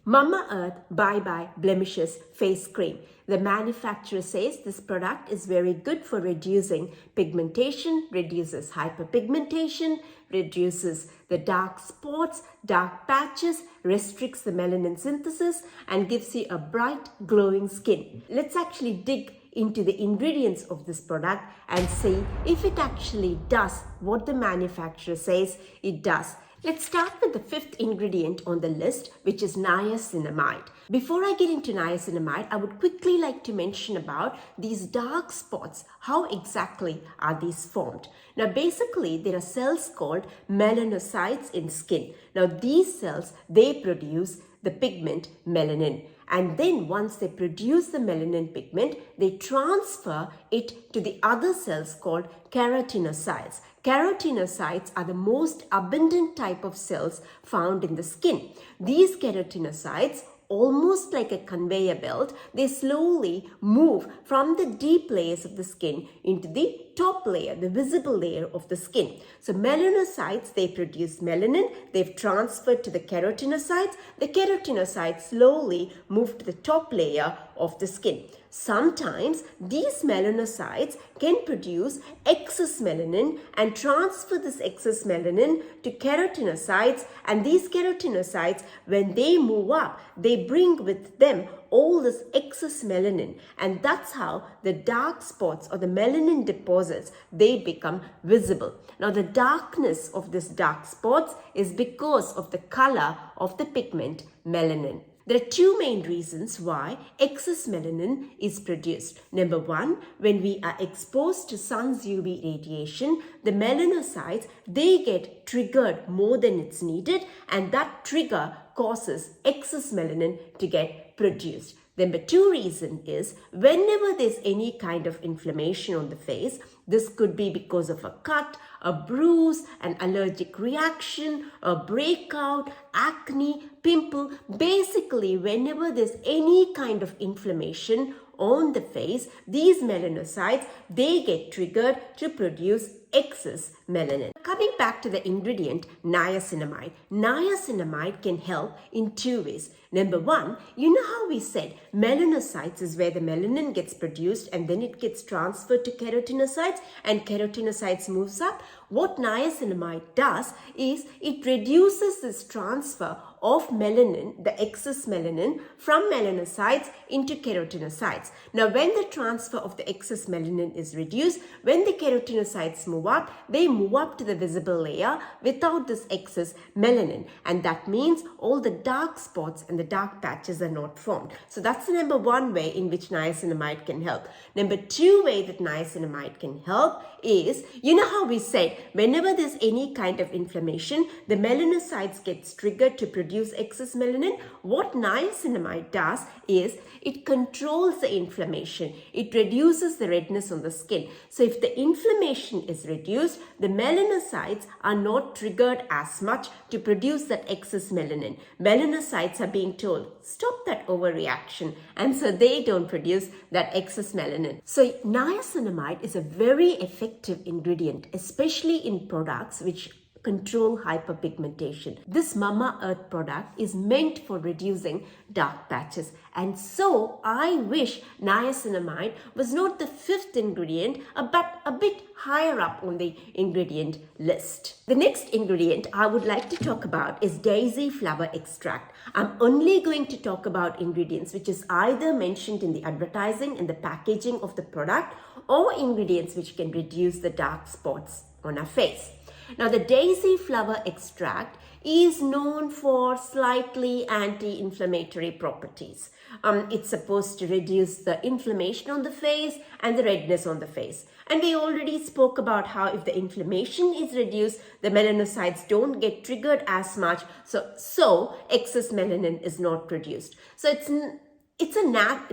MamaEarth 𝗏𝗏 Blemishes face cream. The manufacturer says this product is very good for reducing pigmentation, reduces hyperpigmentation, reduces the dark spots, dark patches, restricts the melanin synthesis, and gives you a bright, glowing skin. Let's actually dig into the ingredients of this product and see if it actually does what the manufacturer says it does. Let's start with the fifth ingredient on the list, which is niacinamide. Before I get into niacinamide, I would quickly like to mention about these dark spots. How exactly are these formed? Now, basically, there are cells called melanocytes in skin. Now, these cells, they produce the pigment melanin. And then once they produce the melanin pigment, they transfer it to the other cells called keratinocytes. Keratinocytes are the most abundant type of cells found in the skin. These keratinocytes, almost like a conveyor belt, they slowly move from the deep layers of the skin into the top layer, the visible layer of the skin. So melanocytes, they produce melanin, they've transferred to the keratinocytes. The keratinocytes slowly move to the top layer of the skin. Sometimes these melanocytes can produce excess melanin and transfer this excess melanin to keratinocytes, and these keratinocytes, when they move up, they bring with them all this excess melanin, and that's how the dark spots or the melanin deposits, they become visible. Now, the darkness of these dark spots is because of the color of the pigment melanin. There are two main reasons why excess melanin is produced. Number one, when we are exposed to sun's UV radiation, the melanocytes, they get triggered more than it's needed, and that trigger causes excess melanin to get produced. Number two reason is whenever there's any kind of inflammation on the face, this could be because of a cut, a bruise, an allergic reaction, a breakout, acne, pimple. Basically, whenever there's any kind of inflammation on the face, these melanocytes, they get triggered to produce excess melanin. Coming back to the ingredient niacinamide. Niacinamide can help in two ways. Number one, you know how we said melanocytes is where the melanin gets produced and then it gets transferred to keratinocytes and keratinocytes moves up? What niacinamide does is it reduces this transfer of melanin, the excess melanin, from melanocytes into keratinocytes. Now, when the transfer of the excess melanin is reduced, when the keratinocytes move up, they move up to the visible layer without this excess melanin. And that means all the dark spots and the dark patches are not formed. So that's the number one way in which niacinamide can help. Number two way that niacinamide can help is, you know how we said, whenever there's any kind of inflammation, the melanocytes gets triggered to produce excess melanin. What niacinamide does is it controls the inflammation. It reduces the redness on the skin. So if the inflammation is reduced, the melanocytes are not triggered as much to produce that excess melanin. Melanocytes are being told, stop that overreaction, and so they don't produce that excess melanin. So niacinamide is a very effective ingredient, especially in products which control hyperpigmentation. This MamaEarth product is meant for reducing dark patches, and so I wish niacinamide was not the fifth ingredient but a bit higher up on the ingredient list. The next ingredient I would like to talk about is daisy flower extract. I'm only going to talk about ingredients which is either mentioned in the advertising and the packaging of the product or ingredients which can reduce the dark spots on our face. Now, the daisy flower extract is known for slightly anti-inflammatory properties. It's supposed to reduce the inflammation on the face and the redness on the face. And we already spoke about how if the inflammation is reduced, the melanocytes don't get triggered as much. So excess melanin is not produced. So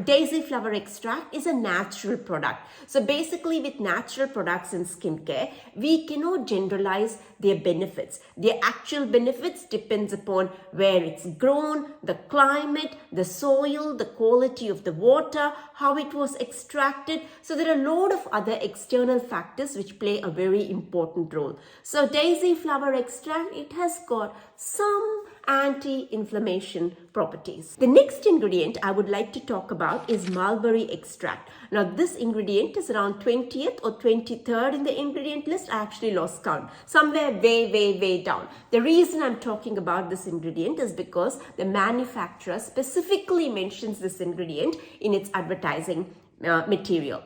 daisy flower extract is a natural product. So basically with natural products in skincare, we cannot generalize their benefits. Their actual benefits depends upon where it's grown, the climate, the soil, the quality of the water, how it was extracted. So there are a lot of other external factors which play a very important role. So daisy flower extract, it has got some anti-inflammation properties. The next ingredient I would like to talk about is Mulberry Extract. Now this ingredient is around 20th or 23rd in the ingredient list. I actually lost count. Somewhere way down. The reason I'm talking about this ingredient is because the manufacturer specifically mentions this ingredient in its advertising material.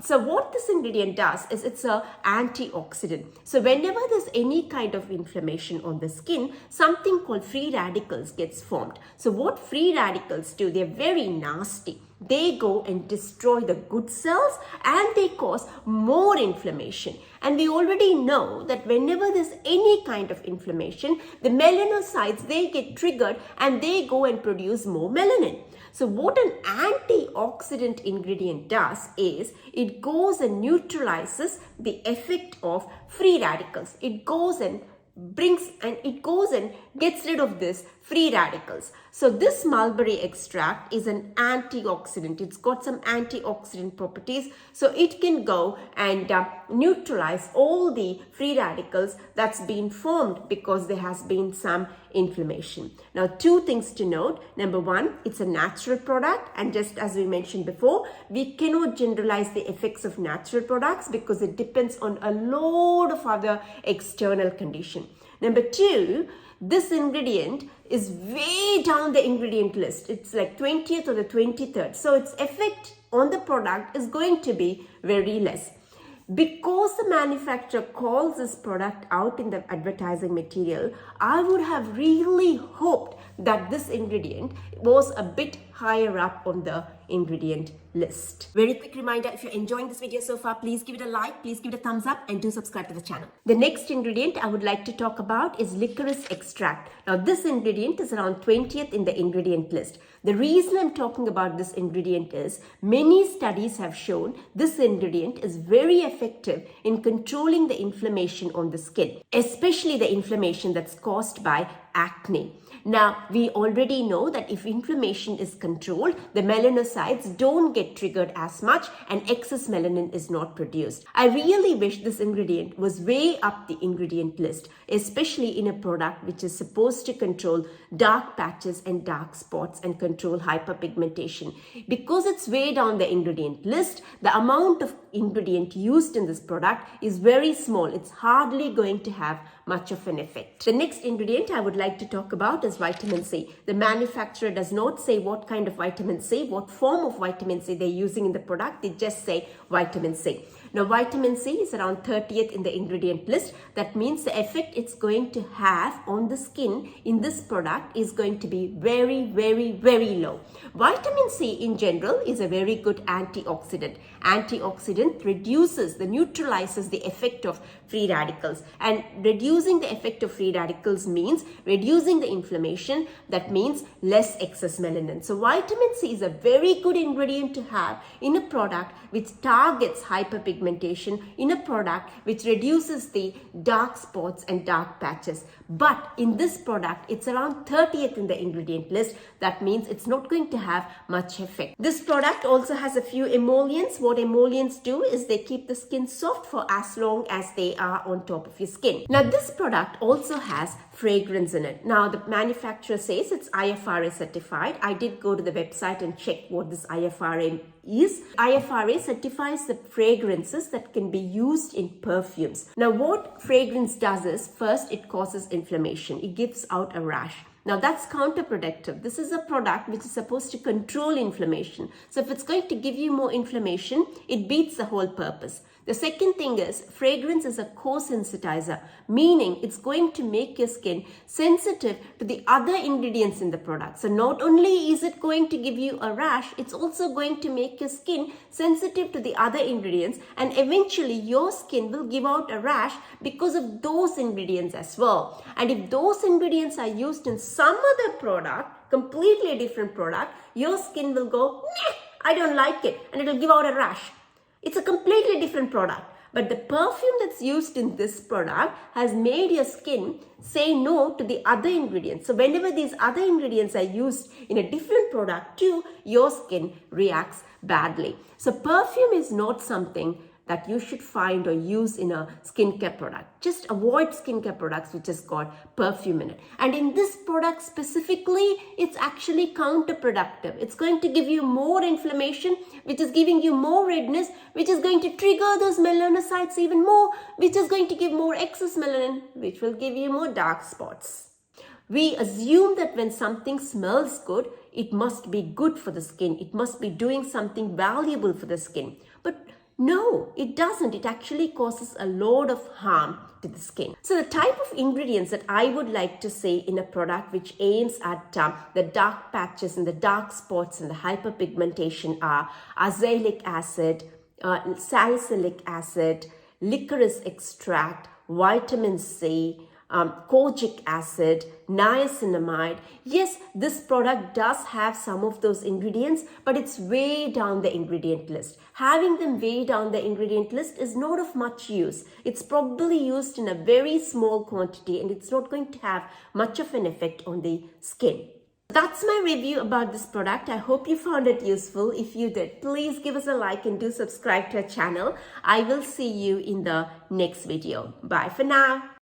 So what this ingredient does is it's an antioxidant. So whenever there's any kind of inflammation on the skin, something called free radicals gets formed. So what free radicals do, they're very nasty. They go and destroy the good cells and they cause more inflammation. And we already know that whenever there's any kind of inflammation, the melanocytes, they get triggered and they go and produce more melanin. So what an antioxidant ingredient does is it goes and neutralizes the effect of free radicals. It goes and gets rid of this free radicals. So this mulberry extract is an antioxidant. It's got some antioxidant properties. So it can go and neutralize all the free radicals that's been formed because there has been some inflammation. Now, two things to note. Number one, it's a natural product. And just as we mentioned before, we cannot generalize the effects of natural products because it depends on a load of other external conditions. Number two, this ingredient is way down the ingredient list. It's like 20th or the 23rd. So its effect on the product is going to be very less. Because the manufacturer calls this product out in the advertising material, I would have really hoped that this ingredient was a bit higher up on the ingredient list. Very quick reminder, if you're enjoying this video so far, please give it a like, please give it a thumbs up and do subscribe to the channel. The next ingredient I would like to talk about is licorice extract. Now this ingredient is around 20th in the ingredient list. The reason I'm talking about this ingredient is many studies have shown this ingredient is very effective in controlling the inflammation on the skin, especially the inflammation that's caused by acne. Now, we already know that if inflammation is controlled, the melanocytes don't get triggered as much and excess melanin is not produced. I really wish this ingredient was way up the ingredient list, especially in a product which is supposed to control dark patches and dark spots and control hyperpigmentation. Because it's way down the ingredient list, the amount of ingredient used in this product is very small. It's hardly going to have much of an effect. The next ingredient I would like to talk about is vitamin C. The manufacturer does not say what kind of vitamin C, what form of vitamin C they're using in the product. They just say vitamin C. Now, vitamin C is around 30th in the ingredient list. That means the effect it's going to have on the skin in this product is going to be very low. Vitamin C in general is a very good antioxidant. Antioxidant neutralizes the effect of free radicals. And reducing the effect of free radicals means reducing the inflammation. That means less excess melanin. So vitamin C is a very good ingredient to have in a product which targets hyperpigmentation, in a product which reduces the dark spots and dark patches. But in this product, it's around 30th in the ingredient list. That means it's not going to have much effect. This product also has a few emollients. What emollients do is they keep the skin soft for as long as they are on top of your skin. Now, this product also has fragrance in it. Now, the manufacturer says it's IFRA certified. I did go to the website and check what this IFRA is. IFRA certifies the fragrances that can be used in perfumes. Now, what fragrance does is, first, it causes inflammation. It gives out a rash. Now, that's counterproductive. This is a product which is supposed to control inflammation. So if it's going to give you more inflammation, it beats the whole purpose. The second thing is, fragrance is a co-sensitizer, meaning it's going to make your skin sensitive to the other ingredients in the product. So not only is it going to give you a rash, it's also going to make your skin sensitive to the other ingredients, and eventually your skin will give out a rash because of those ingredients as well. And if those ingredients are used in some other product, completely different product, your skin will go, nah, I don't like it, and it'll give out a rash. It's a completely different product. But the perfume that's used in this product has made your skin say no to the other ingredients. So whenever these other ingredients are used in a different product too, your skin reacts badly. So perfume is not something that you should find or use in a skincare product. Just avoid skincare products which has got perfume in it. And in this product specifically, it's actually counterproductive. It's going to give you more inflammation, which is giving you more redness, which is going to trigger those melanocytes even more, which is going to give more excess melanin, which will give you more dark spots. We assume that when something smells good, it must be good for the skin. It must be doing something valuable for the skin. But no, it doesn't. It actually causes a lot of harm to the skin. So the type of ingredients that I would like to say in a product which aims at the dark patches and the dark spots and the hyperpigmentation are azelaic acid, salicylic acid, licorice extract, vitamin C, kojic acid, niacinamide. Yes, this product does have some of those ingredients, but it's way down the ingredient list. Having them way down the ingredient list is not of much use. It's probably used in a very small quantity and it's not going to have much of an effect on the skin. That's my review about this product. I hope you found it useful. If you did, please give us a like and do subscribe to our channel. I will see you in the next video. Bye for now.